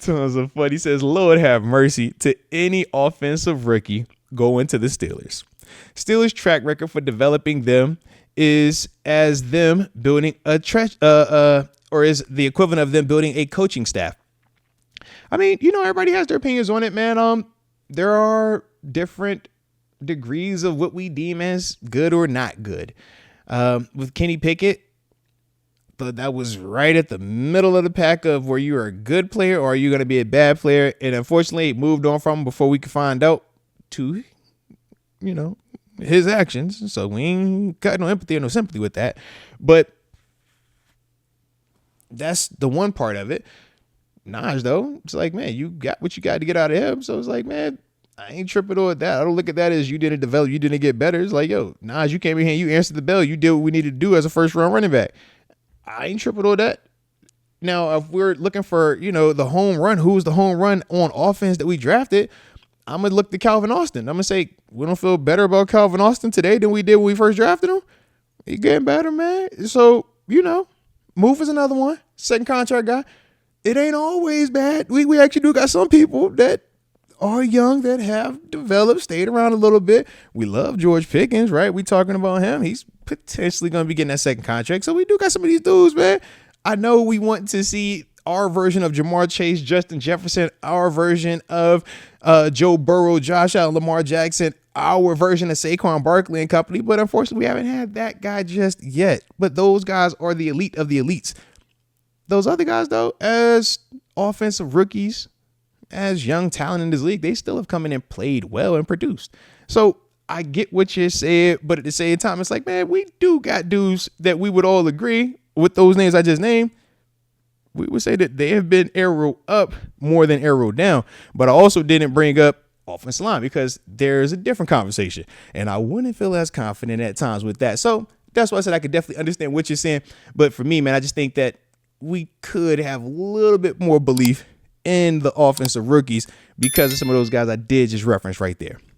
Tons of fun. He says, Lord have mercy to any offensive rookie going to the Steelers. Steelers' track record for developing them is as them building or is the equivalent of them building a coaching staff. I mean, everybody has their opinions on it, man. There are different degrees of what we deem as good or not good. With Kenny Pickett, but that was right at the middle of the pack of where you are a good player or are you going to be a bad player. And unfortunately, it moved on from him before we could find out to, his actions. So we ain't got no empathy or no sympathy with that. But that's the one part of it. Naj, though, it's like, man, you got what you got to get out of him. So it's like, man, I ain't tripping on that. I don't look at that as you didn't develop, you didn't get better. It's like, yo, Naj, you came in here, you answered the bell. You did what we needed to do as a first round running back. I ain't tripping on that. Now, if we're looking for, the home run, who's the home run on offense that we drafted, I'm going to look to Calvin Austin. I'm going to say, we don't feel better about Calvin Austin today than we did when we first drafted him. He getting better, man. So, Move is another one. Second contract guy. It ain't always bad. We actually do got some people that are young that have developed, stayed around a little bit. We love George Pickens, right? We talking about him. He's potentially going to be getting that second contract. So we do got some of these dudes, man. I know we want to see our version of Jamar Chase, Justin Jefferson, our version of Joe Burrow, Josh Allen, Lamar Jackson, our version of Saquon Barkley and company. But unfortunately, we haven't had that guy just yet. But those guys are the elite of the elites. Those other guys, though, as offensive rookies, as young talent in this league, they still have come in and played well and produced. So I get what you said, but at the same time, it's like, man, we do got dudes that we would all agree with those names I just named. We would say that they have been arrow up more than arrow down. But I also didn't bring up offensive line because there's a different conversation. And I wouldn't feel as confident at times with that. So that's why I said I could definitely understand what you're saying. But for me, man, I just think that we could have a little bit more belief in the offensive rookies because of some of those guys I did just reference right there.